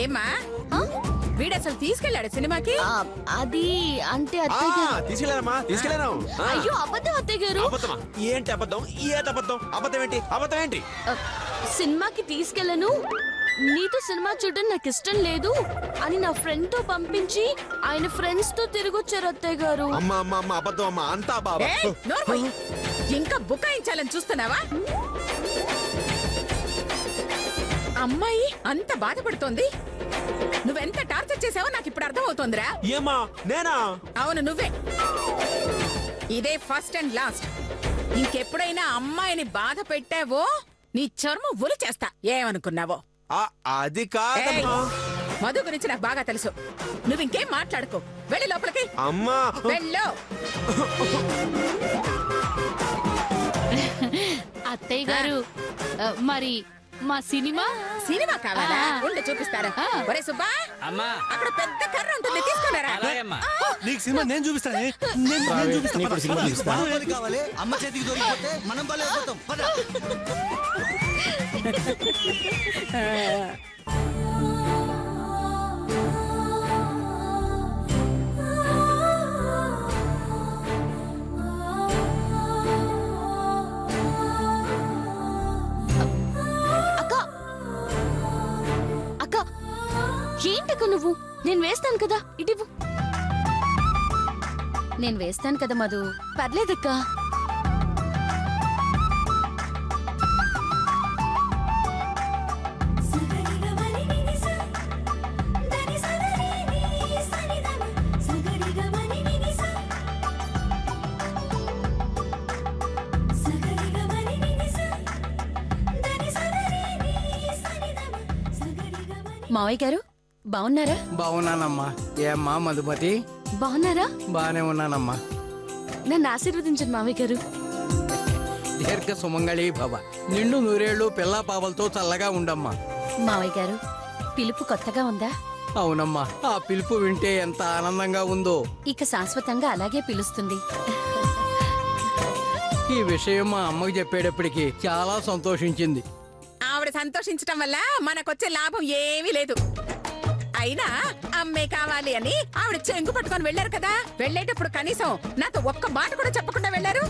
ఏమ్మా వీడసలు తీసుకెళ్ళాడు సినిమాకి? అది అంటే తీసుకెళ్ళారమ్మా, తీసుకెళ్ళాను. అయ్యో అబద్ధం అత్తయ్య గారు. అబద్ధమా? ఏంటి అబద్ధం? ఏది అబద్ధం? అబద్ధం ఏంటి? అబద్ధం ఏంటి? సినిమాకి తీసుకెళ్ళను, నీతో సినిమా చూడడం నాకు ఇష్టం లేదు అని నా ఫ్రెండ్ తో పంపించి ఆయన ఫ్రెండ్స్ తో తిరిగొచ్చారు అత్తయ్య గారు. అమ్మా అమ్మా అమ్మా, అబద్ధం అమ్మా, అంతా బాబా. ఏయ్, నోరు మూయ్. ఇంకా బుకాయించాలని చూస్తున్నావా? అమ్మాయి అంత బాధపడుతోంది, నువ్వెంత టార్చర్ చేసావో నాకు ఇప్పుడు అర్థమవుతోందిరా. ఏమా నేనా? అవును నువ్వే. ఇదే ఫస్ట్ అండ్ లాస్ట్. ఇంకెప్పుడైనా అమ్మాయిని బాధ పెట్టావో నీ చర్మం ఉరి చేస్తా. ఏమనుకున్నావో? అది కాదమ్మా. మధు గురించి నాకు బాగా తెలుసు. నువ్వు ఇంకేం మాట్లాడుకో, వెళ్ళి లోపలికి. అమ్మా వెళ్ళు. అత్తయ్య గారు, మరి మా సినిమా సినిమా కావాలా? ఉండి చూపిస్తారా? ఒరే సుబ్బా, అమ్మా అక్కడ పెద్ద కర్ర ఉంటుంది, తీసుకున్నారా? నీకు సినిమా నేను చూపిస్తానే. కావాలి అమ్మ చేతికి దొరికిపోతే మనం బలైపోతాం. ఏంటక్క నువ్వు? నేను వేస్తాను కదా, ఇటివ్వు. నేను వేస్తాను కదా మధు, పర్లేదక్క. మావయ్య గారు బాగున్నారా? బాగున్నానమ్మా. ఏమ్మా మధుమతి, బాగున్నారా? బానే ఉన్నానమ్మా. నన్ను ఆశీర్వదించండి మావయ్య గారు. దీర్ఘ సుమంగళి భవ, నిండు నూరేళ్లు పిల్లా పాపలతో చల్లగా ఉండమ్మా. మావయ్య గారు, పిలుపు కొత్తగా ఉందా? అవునమ్మా, ఆ పిలుపు వింటే ఎంత ఆనందంగా ఉందో. ఇక శాశ్వతంగా అలాగే పిలుస్తుంది. ఈ విషయం మా అమ్మకి చెప్పేటప్పటికి చాలా సంతోషించింది. ఆవిడ సంతోషించటం వల్ల మనకొచ్చే లాభం ఏమీ లేదు. అయినా అమ్మే కావాలి అని ఆవిడ చెంగు పట్టుకొని వెళ్లారు కదా, వెళ్లేటప్పుడు కనీసం నాతో ఒక్క మాట కూడా చెప్పకుండా వెళ్లారు.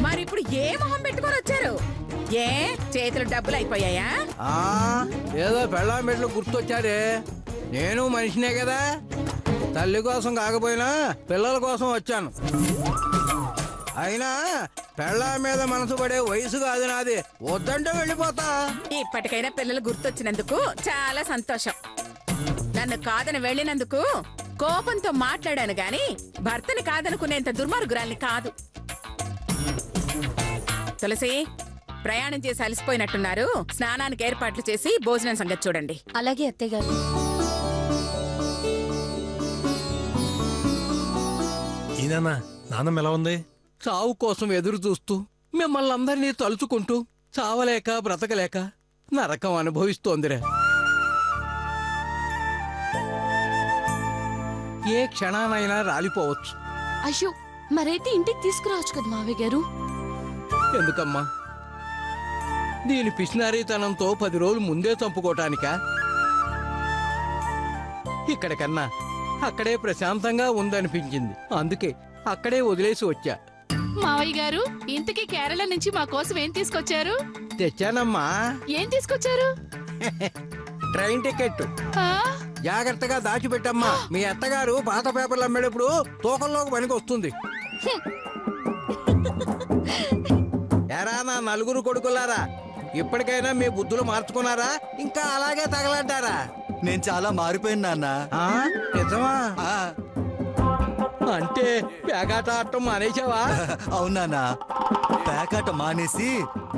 మరి ఇప్పుడు ఏ మొహం పెట్టుకొని వచ్చారు? ఏ చేతులు డబ్బులు అయిపోయాయా? ఏదో పెళ్ళాం మెట్లు గుర్తొచ్చారే. నేను మనిషినే కదా, తల్లి కోసం కాకపోయినా పిల్లల కోసం వచ్చాను. అయినా పెళ్ళ మీద మనసు పడే వయసు కాదు నాది, వద్దంటే వెళ్ళిపోతా. ఇప్పటికైనా పిల్లలు గుర్తొచ్చినందుకు చాలా సంతోషం. నన్ను కాదని వెళ్ళినందుకు కోపంతో మాట్లాడాను గాని భర్తని కాదనుకునేంత దుర్మార్గురాల్ని కాదు. తులసి, ప్రయాణం చేసి అలసిపోయినట్టున్నారు, స్నానానికి ఏర్పాట్లు చేసి భోజనం సంగతి చూడండి. అలాగే అత్తయ్య గారు. ఈయన నాన్నమ్మ ఎలా ఉంది? చావు కోసం ఎదురు చూస్తూ మిమ్మల్ని అందరినీ తలుచుకుంటూ చావలేక బ్రతకలేక నరకం అనుభవిస్తోందిరా. ఏ క్షణానైనా రాలిపోవచ్చు. అయ్యో, మరైతే ఇంటికి తీసుకురావచ్చు కదా మావయ్య గారు. ఎందుకమ్మా? దీని పిసినారీతనంతో 10 రోజులు ముందే చంపుకోటానికా? ఇక్కడికన్నా అక్కడే ప్రశాంతంగా ఉందనిపించింది, అందుకే అక్కడే వదిలేసి వచ్చా. మావయ్య గారు, ఇంతకీ కేరళ నుంచి మా కోసం ఏం తీసుకొచ్చారు? తెచ్చానమ్మా. ఏం తీసుకొచ్చారు? Train ticket. ఆ? జాగ్రత్తగా దాచిపెట్టమ్మా. మీ అత్తగారు పాత పేపర్లు అమ్మేటప్పుడు తూకంలోకి పనికి వస్తుంది. ఎరా నా నలుగురు కొడుకులారా, ఇప్పటికైనా మీ బుద్ధులు మార్చుకున్నారా? ఇంకా అలాగే తగలంటారా? నేను చాలా మారిపోయాను నాన్న. నిజమా? అంటే పేకాట ఆడటం మానేసావా? అవునా, పేకాట మానేసి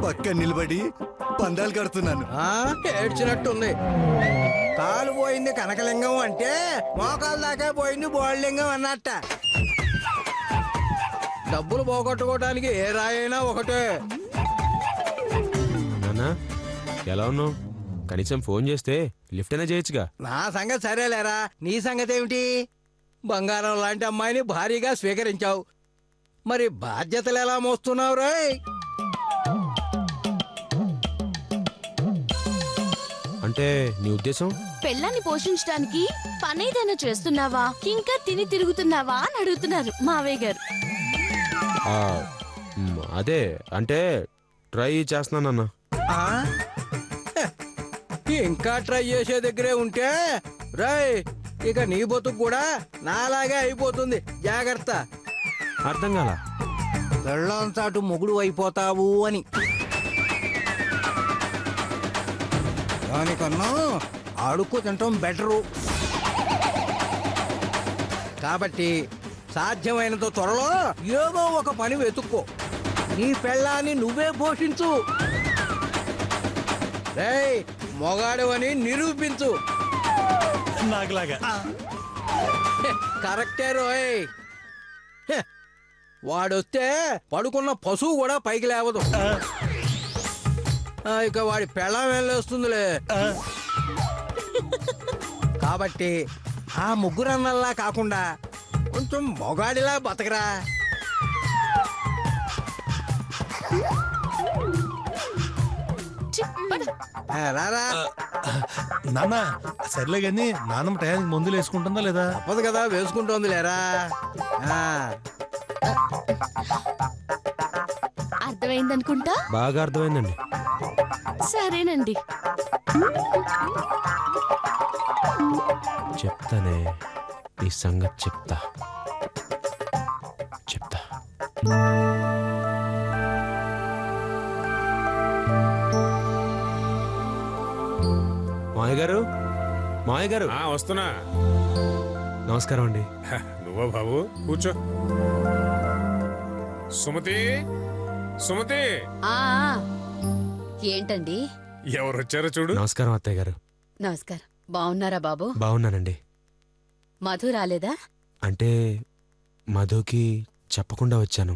పక్క నిలబడి పందాలు కడుతున్నాను. ఏడ్చినట్టుంది. కాలు పోయింది కనకలింగం అంటే మోకాలు దాకా పోయింది బోళ్ళలింగం అన్నట్ట. డబ్బులు పోగొట్టుకోవడానికి ఏ రాయైనా ఒకటే. ఎలా ఉన్నావు? కనీసం ఫోన్ చేస్తే లిఫ్ట్ అయినా చేయొచ్చుగా. నా సంగతి సరేలేరా, నీ సంగతి ఏమిటి? బంగారం లాంటి అమ్మాయిని భారీగా స్వీకరించావు, మరి బాధ్యతలు ఎలా మోస్తున్నావు రోయ్? అంటే నీ ఉద్దేశం? పెళ్ళాన్ని పోషించడానికి పనేదైనా చేస్తున్నావా ఇంకా తిని తిరుగుతున్నావా అని అడుగుతున్నారు మావయ్య గారు. ఆ, అదే అంటే ట్రై చేస్తున్నానన్నా. ఆ? హె, ఇంకా ట్రై చేసే దగ్గరే ఉంటే రాయ్ ఇక నీ బతుకు కూడా నాలాగే అయిపోతుంది. జాగ్రత్త. అర్థం కాల. పెళ్ళంతాటు మొగుడు అయిపోతావు అని. దానికన్నా అడుక్కు తినటం బెటరు. కాబట్టి సాధ్యమైనంత త్వరలో ఏదో ఒక పని వెతుక్కో. నీ పెళ్ళాన్ని నువ్వే పోషించు. రేయ్ మొగాడు అని నిరూపించు. నాకులాగా. హె, కరెక్టే రోయ్. హె, వాడొస్తే పడుకున్న పశువు కూడా పైకి లేవదు. ఇక వాడి పెళ్ళం వెళ్ళొస్తుందిలే. కాబట్టి ఆ ముగ్గురన్నల్లా కాకుండా కొంచెం మొగాడిలా బతకరా. రారా. నాన్న సర్లే గాని నాన్నమ్మ టయానికి మందులు వేసుకుంటుందా లేదా? తప్పదు కదా, వేసుకుంటోంది లేరా. అర్థమైందనుకుంటా. బాగా అర్థమైందండి. సరేనండి. చెప్తానే, ఈ సంగతి చెప్తా. మావయ్య గారు, మావయ్య గారు. వస్తున్నా. నమస్కారం అండి. నువ్వా బాబు? కూర్చో. సుమతి, సుమతి. ఏంటండి? ఎవరొచ్చారో చూడు. నమస్కారం అత్తయ్య గారు. నమస్కారం. బాగున్నారా బాబు? బాగున్నానండి. మధు రాలేదా? అంటే మధుకి చెప్పకుండా వచ్చాను.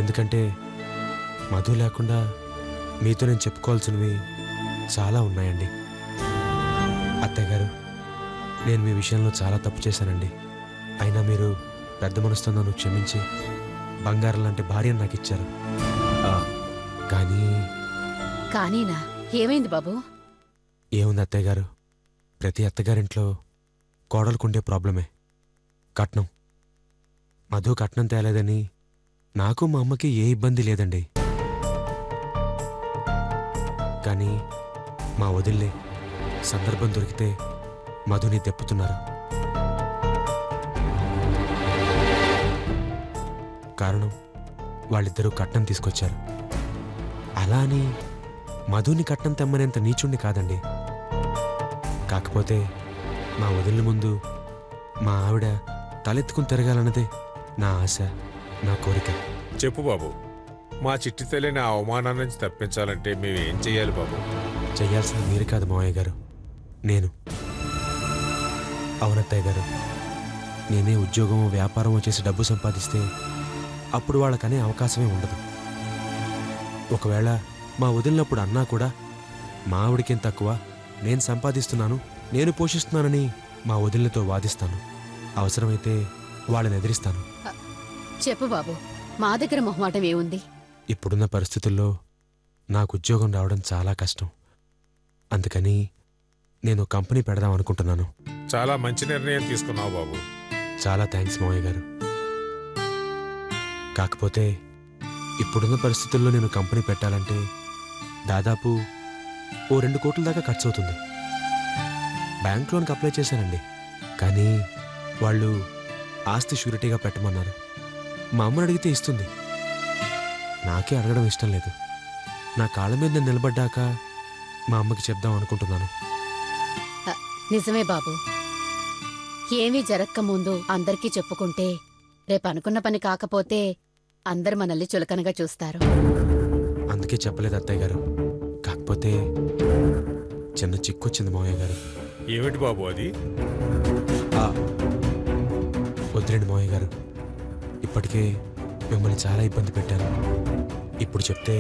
ఎందుకంటే మధు లేకుండా మీతో నేను చెప్పుకోవాల్సినవి చాలా ఉన్నాయండి. అత్తయ్య గారు, నేను మీ విషయంలో చాలా తప్పు చేశానండి. అయినా మీరు పెద్ద మనసుతో నన్ను క్షమించి బంగారం లాంటి భార్యను నాకు ఇచ్చారు. కానీనా? ఏమైంది బాబు? ఏముంది అత్తయ్య గారు, ప్రతి అత్తగారింట్లో కోడలుకుండే ప్రాబ్లమే కట్నం. మధు కట్నం తేలేదని నాకు మా అమ్మకి ఏ ఇబ్బంది లేదండి. కానీ మా వదిల్లే సందర్భం దొరికితే మధుని తెప్పుతున్నారు. కారణం వాళ్ళిద్దరూ కట్నం తీసుకొచ్చారు. అలా అని మధుని కట్నం తెమ్మనేంత నీచుణ్ణి కాదండి. కాకపోతే మా వదిలిన ముందు మా ఆవిడ తలెత్తుకుని తిరగాలన్నదే నా ఆశ, నా కోరిక. చెప్పు బాబు, మా చిట్టి తల్లిని ఆ అవమానం నుంచి తప్పించాలంటే మేమేం చెయ్యాలి బాబు? చెయ్యాల్సిన మీరు కాదు మావయ్య గారు, నేను. అవునత్తయ్య గారు, నేనే ఉద్యోగమో వ్యాపారమో చేసి డబ్బు సంపాదిస్తే అప్పుడు వాళ్ళకనే అవకాశమే ఉండదు. ఒకవేళ మా వదిలినప్పుడు అన్నా కూడా మా ఆవిడకేం తక్కువ, నేను సంపాదిస్తున్నాను, నేను పోషిస్తున్నానని మా వదిలినతో వాదిస్తాను. అవసరమైతే వాళ్ళని ఎదిరిస్తాను. చెప్పు బాబు, మా దగ్గర మొహమాటం ఏముంది? ఇప్పుడున్న పరిస్థితుల్లో నాకు ఉద్యోగం రావడం చాలా కష్టం. అందుకని నేను కంపెనీ పెడదాం అనుకుంటున్నాను. చాలా మంచి నిర్ణయం తీసుకున్నావు బాబు. చాలా థ్యాంక్స్ మావయ్య గారు. కాకపోతే ఇప్పుడున్న పరిస్థితుల్లో నేను కంపెనీ పెట్టాలంటే దాదాపు ఓ 2 కోట్ల దాకా ఖర్చు అవుతుంది. బ్యాంక్ లోన్కి అప్లై చేశానండి, కానీ వాళ్ళు ఆస్తి షూరిటీగా పెట్టమన్నారు. మా అమ్మని అడిగితే ఇస్తుంది. నాకే అడగడం ఇష్టం లేదు. నా కాళ్ళ మీద నేను నిలబడ్డాక మా అమ్మకి చెప్దాం అనుకుంటున్నాను. నిజమే బాబు. ఏమీ జరక్క ముందు అందరికీ చెప్పుకుంటే రేపు అనుకున్న పని కాకపోతే అందరు మనల్ని చులకనగా చూస్తారు. అందుకే చెప్పలేదు అత్తయ్య గారు. కాకపోతే చిన్న చిక్కొచ్చింది మావయ్య గారు. ఏమిటి బాబు అది? వద్దులేండి మావయ్య గారు, ఇప్పటికే మిమ్మల్ని చాలా ఇబ్బంది పెట్టాను. ఇప్పుడు చెప్తే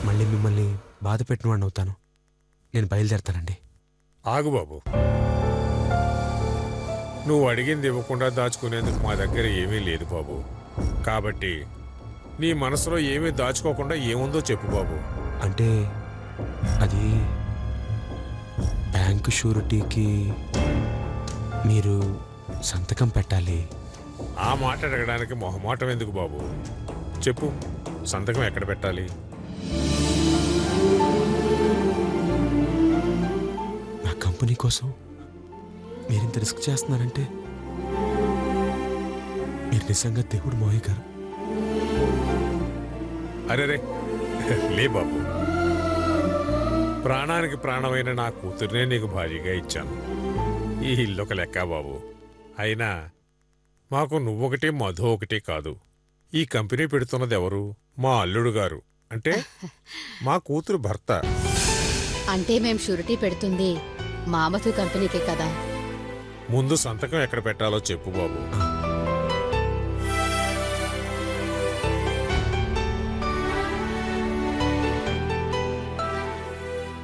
మళ్ళీ మిమ్మల్ని బాధ పెట్టిన వాడిని అవుతాను. నేను బయలుదేరతానండి. ఆగు బాబు, నువ్వు అడిగింది ఇవ్వకుండా దాచుకునేందుకు మా దగ్గర ఏమీ లేదు బాబు. కాబట్టి నీ మనసులో ఏమీ దాచుకోకుండా ఏముందో చెప్పు బాబు. అంటే అది బ్యాంకు షూరిటీకి మీరు సంతకం పెట్టాలి. ఆ మాట అడగడానికి మొహమాటం ఎందుకు బాబు? చెప్పు, సంతకం ఎక్కడ పెట్టాలి? నా కంపెనీ కోసం మీరింత రిస్క్ చేస్తున్నారంటే మీరు నిజంగా దేవుడు మోహి గారు. అరే లే బాబు, ప్రాణానికి ప్రాణమైన నా కూతుర్నే నీకు భార్యగా ఇచ్చాను. ఈ ఇల్లు ఒక లెక్క బాబు. అయినా మాకు నువ్వొకటి మధు ఒకటి కాదు. ఈ కంపెనీ పెడుతున్నది ఎవరు? మా అల్లుడు గారు, అంటే మా కూతురు భర్త. అంటే మేం షూరిటీ పెడుతుంది మామతు కంపెనీకే కదా. ముందు సంతకం ఎక్కడ పెట్టాలో చెప్పు బాబు.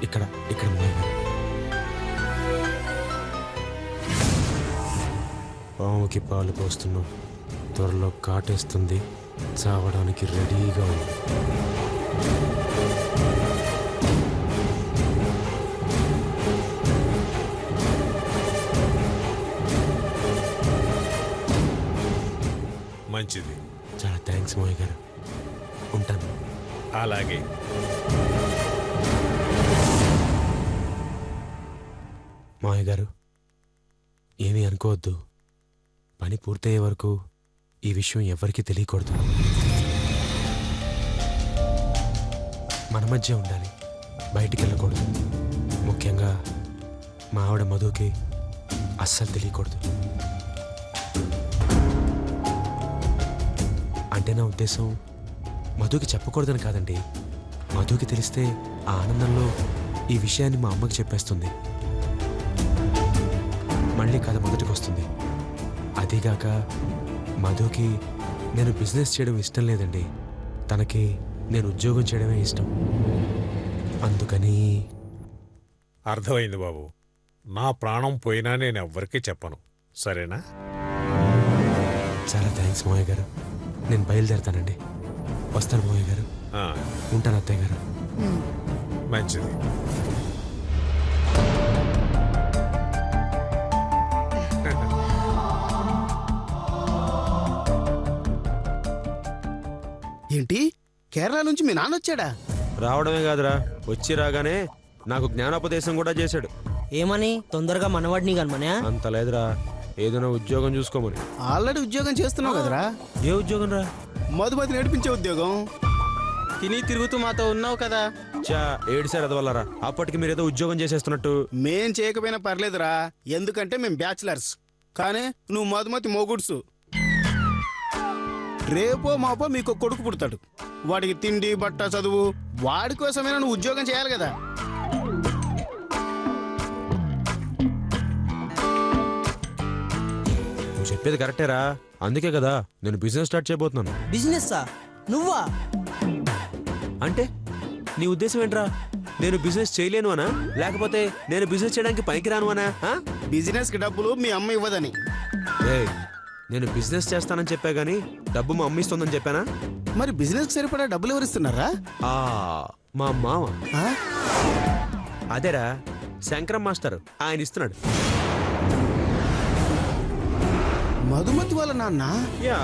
ఇక్కడ ఇక్కడ మోహి గారు. పాముకి పాలు పోస్తున్నాం, త్వరలో కాటేస్తుంది, చావడానికి రెడీగా ఉంది. మంచిది. చాలా థ్యాంక్స్ మోహి గారు, ఉంటాను. అలాగే. మోహి గారు, ఏమీ అనుకోవద్దు. పని పూర్తయ్యే వరకు ఈ విషయం ఎవరికీ తెలియకూడదు. మన మధ్య ఉండాలి, బయటికి వెళ్ళకూడదు. ముఖ్యంగా మా ఆవిడ మధుకి అస్సలు తెలియకూడదు. అంటే నా ఉద్దేశం మధుకి చెప్పకూడదని కాదండి. మధుకి తెలిస్తే ఆ ఆనందంలో ఈ విషయాన్ని మా అమ్మకి చెప్పేస్తుంది. మళ్ళీ కథ మొదటికి వస్తుంది. అదీగాక మధుకి నేను బిజినెస్ చేయడం ఇష్టం లేదండి. తనకి నేను ఉద్యోగం చేయడమే ఇష్టం. అందుకని. అర్థమైంది బాబు. నా ప్రాణం పోయినా నేను ఎవ్వరికీ చెప్పను, సరేనా? చాలా థ్యాంక్స్ మోహి గారు. నేను బయలుదేరతానండి. వస్తాను మోహి గారు. ఉంటాను అత్తయ్య గారు. మంచిది. ఏంటి, కేరళ నుంచి మీ నాన్న వచ్చాడా? రావడమే కాదురా, వచ్చి రాగానే నాకు జ్ఞానోపదేశం కూడా చేశాడు. ఏమని? తొందరగా మనవాడిని కనమనే? అంత లేదురా, ఏదైనా ఉద్యోగం చూసుకోమని. ఆల్రెడీ ఉద్యోగం చేస్తున్నావు కదరా. ఏ ఉద్యోగం రా? మధుమతి నడిపించే ఉద్యోగం. తిని తిరుగుతూ మాతో ఉన్నావు కదా. చా ఏడిసారు అదవల్లరా. అప్పటికి మీరేదో ఉద్యోగం చేసేస్తున్నట్టు. మేం చేయకపోయినా పర్లేదురా, ఎందుకంటే మేం బ్యాచిలర్స్. కానీ నువ్వు మధుమతి మోగుడ్సు. రేపో మాపో మీకు కొడుకు పుడతాడు. వాడికి తిండి బట్ట చదువు, వాడి కోసమైనా నువ్వు ఉద్యోగం చేయాలి కదా. నువ్వు చెప్పేది కరెక్టేరా. అందుకే కదా నేను బిజినెస్ స్టార్ట్ చేయబోతున్నాను. బిజినెస్ నువ్వా? అంటే నీ ఉద్దేశం ఏంట్రా? నేను బిజినెస్ చేయలేను అనా, లేకపోతే నేను బిజినెస్ చేయడానికి పనికిరాను అనా? బిజినెస్ కి డబ్బులు మీ అమ్మ ఇవ్వదని. నేను బిజినెస్ చేస్తానని చెప్పా గానీ డబ్బు మా అమ్మ ఇస్తుందని చెప్పానా? మరి బిజినెస్ కి సరిపడా డబ్బులు ఎవరిస్తున్నారా? మా మామ. అదేరా శంకరం మాస్టర్, ఆయన ఇస్తున్నాడు. మధుమతి వాళ్ళ నాన్న? యా.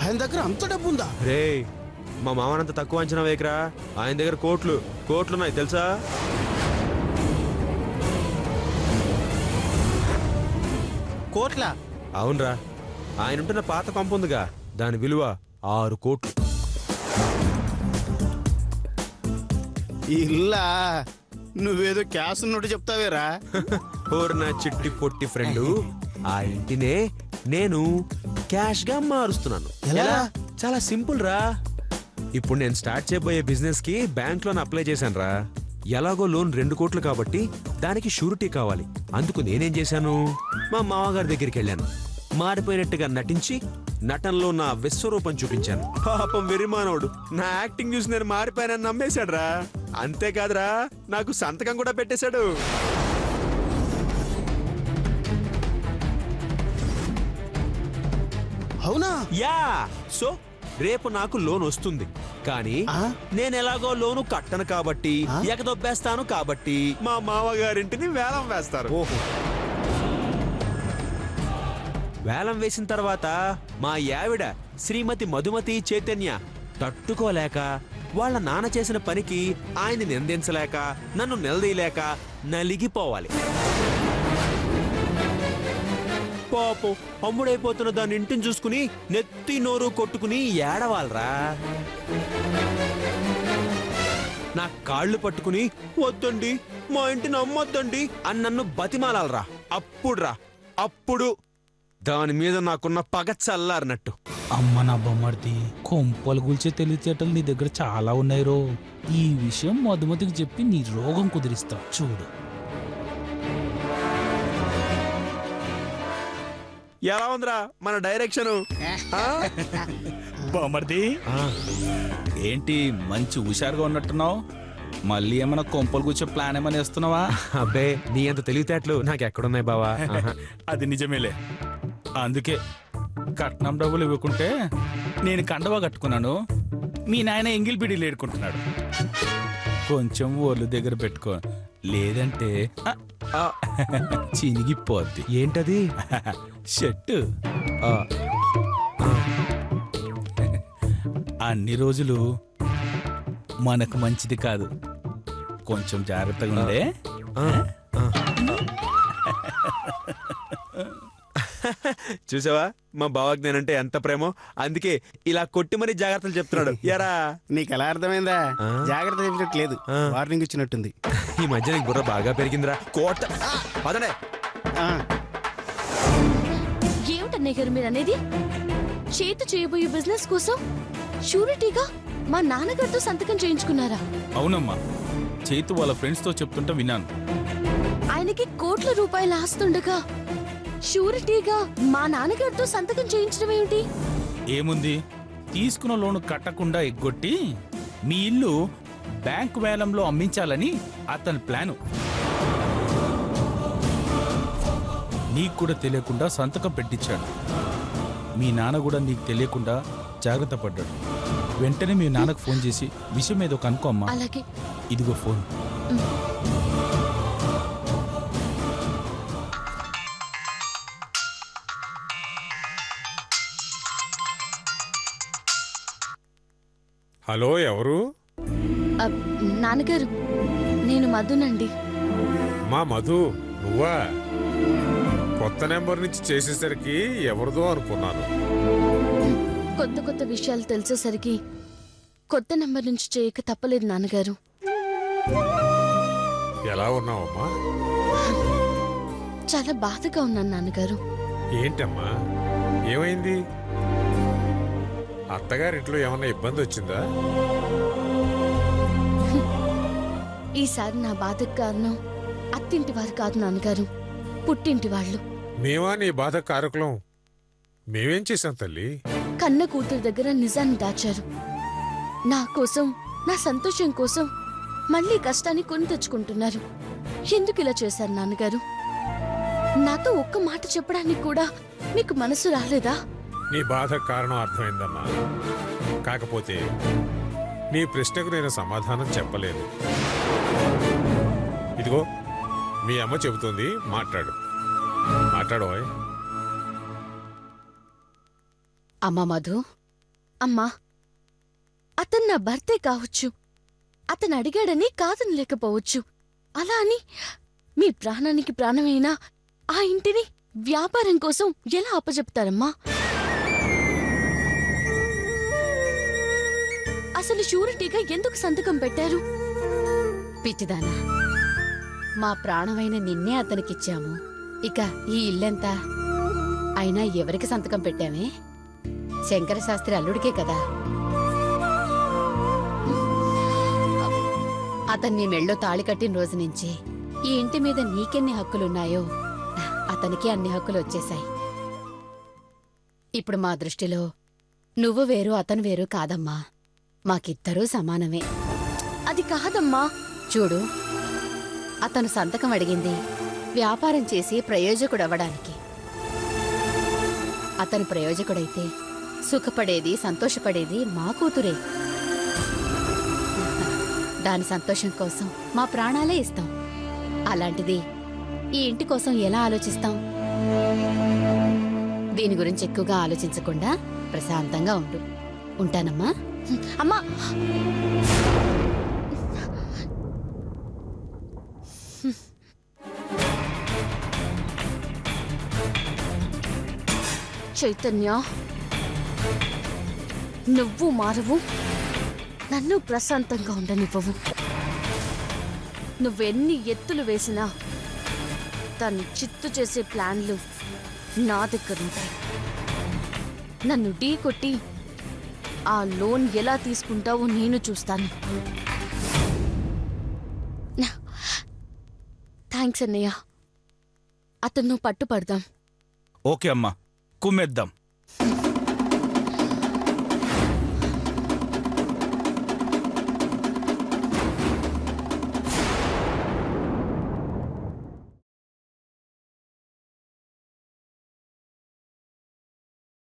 ఆయన దగ్గర అంత డబ్బు ఉందా? రే, మా మామనంత తక్కువ అంచనా వేయకరా. ఆయన దగ్గర కోట్లున్నాయి తెలుసా? కోట్ల? అవునరా. ఆయన ఉంటున్న పాత కొంప ఉందిగా, దాని విలువ 6 కోట్లు. ఇల్లా? నువ్వేదో క్యాష్ ఉన్నట్టు చెప్తావేరా. ఓర్ నా చిట్టి పొట్టి ఫ్రెండు, ఆ ఇంటినే నేను క్యాష్ గా మారుస్తున్నాను. ఎలా? చాలా సింపుల్ రా. ఇప్పుడు నేను స్టార్ట్ చేయబోయే బిజినెస్ కి బ్యాంక్ లోన్ అప్లై చేశాను రా. ఎలాగో లోన్ 2 కోట్లు కాబట్టి దానికి షూరిటీ కావాలి. అందుకు నేనేం చేశాను, మా మామగారి దగ్గరికి వెళ్ళాను. మారిపోయినట్టుగా నటించి నటనలో నా విశ్వరూపం చూపించాను. పాపం వెర్రిమానవుడు నా యాక్టింగ్ చూసి నేను మారిపోయానని నమ్మేశాడు రా. అంతేకాదురా, నాకు సంతకం కూడా పెట్టేశాడు. అవునా? యా. సో రేపు నాకు లోన్ వస్తుంది, కానీ నేను ఎలాగో లోను కట్టను కాబట్టి ఎగదొబ్బేస్తాను కాబట్టి మా మామగారింటిని వేలం వేస్తారు. ఓహో, వేలం వేసిన తర్వాత మా యావిడ శ్రీమతి మధుమతి చైతన్య తట్టుకోలేక వాళ్ళ నాన్న చేసిన పనికి ఆయన్ని నిందించలేక నన్ను నిలదీయలేక నలిగిపోవాలి. పాపం అమ్ముడైపోతున్న దాని ఇంటిని చూసుకుని నెత్తి నోరు కొట్టుకుని ఏడవాలరా. నా కాళ్ళు పట్టుకుని వద్దండి మా ఇంటిని అమ్మొద్దండి అని నన్ను బతిమాలాలరా. అప్పుడు దాని మీద నాకున్న పగ చల్లారినట్టు. అమ్మ నా బొమ్మర్ది, కొంపలు గుల్చే తెలివితేటలు నీ దగ్గర చాలా ఉన్నాయి రో. ఈ విషయం మధుమతికి చెప్పి నీ రోగం కుదిరిస్తా చూడు. ఎలా ఉందిరా మన డైరెక్షన్? బొమ్మర్ది ఏంటి మంచి హుషారుగా ఉన్నట్టున్నావు? మళ్ళీ ఏమైనా కొంపలు కూర్చో ప్లాన్ ఏమైనా వేస్తున్నావా? అబ్బే, నీ అంత తెలివితేటలు నాకెక్కడున్నాయి బావా. అది నిజమేలే. అందుకే కట్నం డబ్బులు ఇవ్వకుంటే నేను కండవా కట్టుకున్నాను, మీ నాయన ఎంగిల్ బిడీలు ఏడుకుంటున్నాడు. కొంచెం ఒళ్ళు దగ్గర పెట్టుకో, లేదంటే చినిగిపోద్ది. ఏంటది? షర్టు. అన్ని రోజులు మనకు మంచిది కాదు, కొంచెం జాగ్రత్తగా ఉండే. చూసావా మా బావకి నేనంటే ఎంత ప్రేమో, అందుకే ఇలా కొట్టి మరీ జాగ్రత్తలు చెప్తున్నాడు. ఎరా నీకు ఎలా అర్థమైందా? జాగ్రత్త చెప్పినట్లేదు, వార్నింగ్ ఇచ్చినట్టుంది. ఈ మధ్య నీకు బుర్ర బాగా పెరిగిందిరా. కోట పదనే. ఏమిటన్నయ్య గారు మీరు అనేది? చేతు చేయబోయే బిజినెస్ కోసం షూరిటీగా మా నాన్నగారితో సంతకం చేయించుకున్నారా? అవునమ్మా, చేతు వాళ్ళ ఫ్రెండ్స్ తో చెప్తుంటే విన్నాను. ఆయనకి కోట్ల రూపాయలు ఆస్తుండగా షూరిటీగా మా నాన్నగారితో సంతకం చేయించడం ఏమిటి? ఏముంది, తీసుకున్న లోను కట్టకుండా ఎగ్గొట్టి మీ ఇల్లు బ్యాంకు వేలంలో అమ్మించాలని అతని ప్లాను. నీకు కూడా తెలియకుండా సంతకం పెట్టించాడు. మీ నాన్న కూడా నీకు తెలియకుండా జాగ్రత్త పడ్డాడు. వెంటనే మీ నాన్నకు ఫోన్ చేసి విషయం ఏదో కనుక్కో అమ్మా. అలాగే. ఇదిగో ఫోన్. హలో, ఎవరు? నాన్నగారు, నేను మధునండి. మా మధు, నువ్వా? కొత్త నెంబర్ నుంచి చేసేసరికి ఎవరిదో అనుకున్నాను. కొత్త కొత్త విషయాలు తెలిసేసరికి కొత్త నెంబర్ నుంచి చేయక తప్పలేదు నాన్నగారు. ఎలా ఉన్నావమ్మా? చాలా బాధగా ఉన్నాను నాన్నగారు. ఏంటమ్మా, ఏమైంది? అత్తగారింట్లో ఏమన్నా ఇబ్బంది వచ్చిందా? ఈసారి నా బాధకు కారణం అత్తింటి వారు కాదు నాన్నగారు, పుట్టింటి వాళ్ళు. మేమా నీ బాధ కారకులం? మేమేం చేశాం తల్లి? కన్న కూతురు దగ్గర నిజాన్ని దాచారు. నా కోసం, నా సంతోషం కోసం మళ్ళీ కష్టాన్ని కొని తెచ్చుకుంటున్నారు. ఎందుకు ఇలా చేశారు నాన్నగారు? నాతో ఒక్క మాట చెప్పడానికి కూడా మీకు మనసు రాలేదా? నీ బాధ కారణం అర్థమైందమ్మా. కాకపోతే నీ ప్రశ్నకు నేను సమాధానం చెప్పలేదు. ఇదిగో మీ అమ్మ చెబుతుంది, మాట్లాడు. మాట్లాడోయ్. అమ్మా మధు. అమ్మా, అతను నా భర్తే కావచ్చు, అతను అడిగాడని కాదని లేకపోవచ్చు. అలా అని మీ ప్రాణానికి ప్రాణమైనా ఆ ఇంటిని వ్యాపారం కోసం ఎలా అప్పచెప్తారమ్మా? అసలు షూరిటీగా ఎందుకు సంతకం పెట్టారు? పిచ్చిదానా, మా ప్రాణమైన నిన్నే అతనికిచ్చాము. ఇక ఈ ఇల్లెంతా? అయినా ఎవరికి సంతకం పెట్టామే? శంకర శాస్త్రి అల్లుడికే కదా. అతన్ని నీ మెళ్ళో తాళి కట్టిన రోజు నుంచి ఈ ఇంటి మీద నీకెన్ని హక్కులున్నాయో అతనికి అన్ని హక్కులు వచ్చేశాయి. ఇప్పుడు మా దృష్టిలో నువ్వు వేరు అతను వేరు కాదమ్మా, మాకిద్దరూ సమానమే. అది కాదమ్మా. చూడు, అతను సంతకం అడిగింది వ్యాపారం చేసి ప్రయోజకుడవ్వడానికి. అతను ప్రయోజకుడైతే సుఖపడేది సంతోషపడేది మా కూతురే. దాని సంతోషం కోసం మా ప్రాణాలే ఇస్తాం. అలాంటిది ఈ ఇంటి కోసం ఎలా ఆలోచిస్తాం? దీని గురించి ఎక్కువగా ఆలోచించకుండా ప్రశాంతంగా ఉండు. ఉంటానమ్మా. అమ్మా, చైతన్య, నువ్వు మారవు, నన్ను ప్రశాంతంగా ఉండనివ్వవు. నువ్వెన్ని ఎత్తులు వేసినా దాన్ని చిత్తు చేసే ప్లాన్లు నా దగ్గరుంటాయి. నన్ను ఢీ కొట్టి ఆ లోన్ ఎలా తీసుకుంటావో నేను చూస్తాను. థ్యాంక్స్ అన్నయ్య. అతను పట్టుపడదాం. ఓకే అమ్మా, కుమ్మేద్దాం.